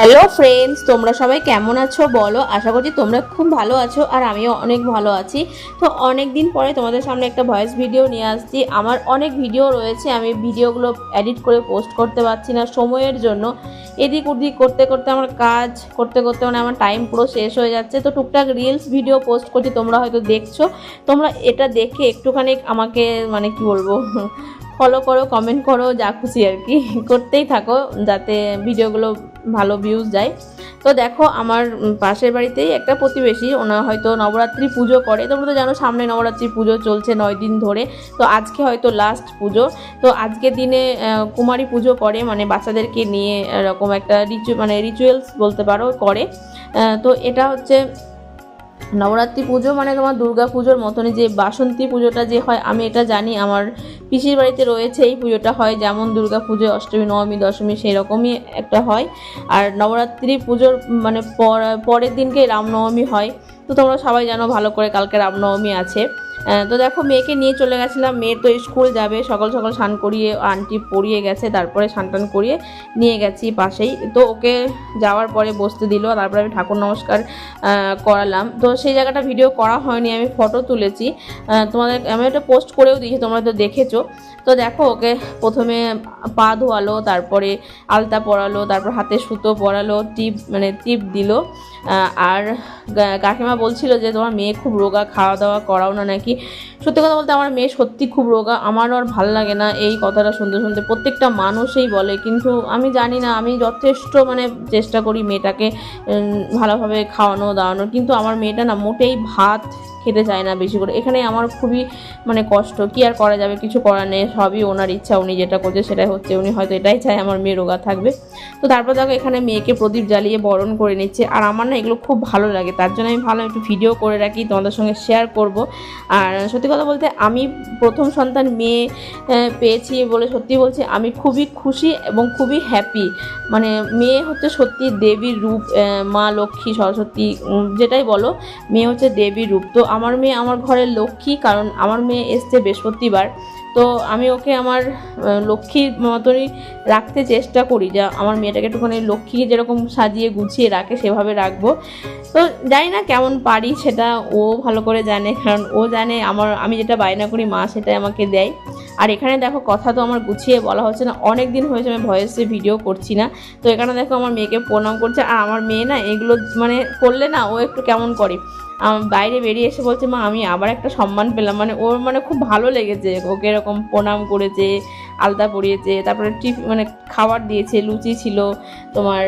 Hello friends, তোমরা সবাই কেমন আছো বলো। আশা করছি তোমরা খুব ভালো আছো আর আমিও অনেক ভালো আছি। তো অনেক দিন পরে তোমাদের সামনে একটা ভয়েস ভিডিও নিয়ে আসছি। আমার অনেক ভিডিও রয়েছে, আমি ভিডিওগুলো এডিট করে পোস্ট করতে পারছি না সময়ের জন্য। এদিক ওদিক করতে করতে আমার কাজ করতে করতে আমার টাইম পুরো শেষ হয়ে যাচ্ছে। তো টুকটাক রিলস ভিডিও পোস্ট করছি, তোমরা হয়তো দেখছো। তোমরা এটা দেখে একটুখানি আমাকে কি বলবো ফলো করো, কমেন্ট করো, যা খুশি আর কি করতেই থাকো যাতে ভিডিওগুলো ভালো ভিউজ যায়। তো দেখো, আমার পাশের বাড়িতেই একটা প্রতিবেশী, ওনার হয়তো নবরাত্রি পুজো করে। তোমরা তো জানো সামনে নবরাত্রি পুজো চলছে 9 দিন ধরে। তো আজকে হয়তো লাস্ট পুজো। তো আজকের দিনে কুমারী পুজো করে, বাচ্চাদেরকে নিয়ে এরকম একটা রিচুয়ালস বলতে পারো করে। তো এটা হচ্ছে নবরাত্রি পুজো, তোমার দুর্গা পুজোর মতনই যে বাসন্তী পুজোটা যে হয়, আমি এটা জানি। আমার পিসির বাড়িতে রয়েছে এই পুজোটা হয়, যেমন দুর্গা পুজো অষ্টমী নবমী দশমী সেই রকমই একটা হয়। আর নবরাত্রি পুজোর পরের দিনকে রামনবমী হয়। তো তোমরা সবাই জানো ভালো করে, কালকে রামনবমী আছে। তো দেখো, মেয়েকে নিয়ে চলে গেছিলাম। মেয়ের তো স্কুল যাবে, সকাল সকাল স্নান করিয়ে আন্টি পরিয়ে গেছে, তারপরে স্নান টান করিয়ে নিয়ে গেছি পাশেই। তো ওকে যাওয়ার পরে বসতে দিল, তারপরে আমি ঠাকুর নমস্কার করালাম। তো সেই জায়গাটা ভিডিও করা হয়নি, আমি ফটো তুলেছি। আমি একটা পোস্ট করেও দিয়েছি, তোমরা তো দেখেছো। তো দেখো, ওকে প্রথমে পা ধোয়ালো, তারপরে আলতা পরালো, তারপর হাতে সুতো পরালো, টিপ দিল। আর কাকিমা বলছিল যে তোমার মেয়ে খুব রোগা, খাওয়া দাওয়া করাও না নাকি। সত্যি কথা বলতে আমার মেয়ে সত্যি খুব রোগা। আমারও আর ভালো লাগে না এই কথাটা শুনতে শুনতে, প্রত্যেকটা মানুষই বলে। কিন্তু আমি জানি না, আমি যথেষ্ট চেষ্টা করি মেয়েটাকে ভালোভাবে খাওয়ানো দাওয়ানোর, কিন্তু আমার মেয়েটা না মোটেই ভাত খেতে চায় না বেশি করে। এখানে আমার খুবই কষ্ট। কি আর করা যাবে, কিছু করার নেই, সবই ওনার ইচ্ছা। উনি যেটা করছে সেটাই হচ্ছে, উনি হয়তো এটাই চায় আমার মেয়ে রোগা থাকবে। তো তারপর দেখো, এখানে মেয়েকে প্রদীপ জ্বালিয়ে বরণ করে নিচ্ছে। আর আমার না এগুলো খুব ভালো লাগে, তার জন্য আমি ভালো একটু ভিডিও করে রাখি, তোমাদের সঙ্গে শেয়ার করব। আর সত্যি কথা বলতে আমি প্রথম সন্তান মেয়ে পেয়েছি বলে সত্যি বলছি, আমি খুবই খুশি এবং খুবই হ্যাপি। মেয়ে হচ্ছে সত্যি দেবীর রূপ, মা লক্ষ্মী সরস্বতী যেটাই বলো, মেয়ে হচ্ছে দেবীর রূপ। তো আমার মেয়ে আমার ঘরের লক্ষ্মী, কারণ আমার মেয়ে এসছে বৃহস্পতিবার। তো আমি ওকে আমার লক্ষ্মীর মতনই রাখতে চেষ্টা করি, যা আমার মেয়েটাকে একটুখানি লক্ষ্মীকে যেরকম সাজিয়ে গুছিয়ে রাখে সেভাবে রাখবো। তো জানি না কেমন পারি, সেটা ও ভালো করে জানে, কারণ ও জানে আমি যেটা বায়না করি মা সেটাই আমাকে দেয়। আর এখানে দেখো, কথা তো আমার গুছিয়ে বলা হচ্ছে না, অনেক দিন হয়েছে আমি ভয়েসে ভিডিও করছি না। তো এখানে দেখো আমার মেয়েকে প্রণাম করছে। আর আমার মেয়ে না এগুলো করলে না ও একটু কেমন করে, বাইরে বেরিয়ে এসে বলছে মা আমি আবার একটা সম্মান পেলাম। ওর খুব ভালো লেগেছে, ওকে এরকম প্রণাম করেছে, আলতা পরিয়েছে, তারপরে খাবার দিয়েছে, লুচি ছিল তোমার।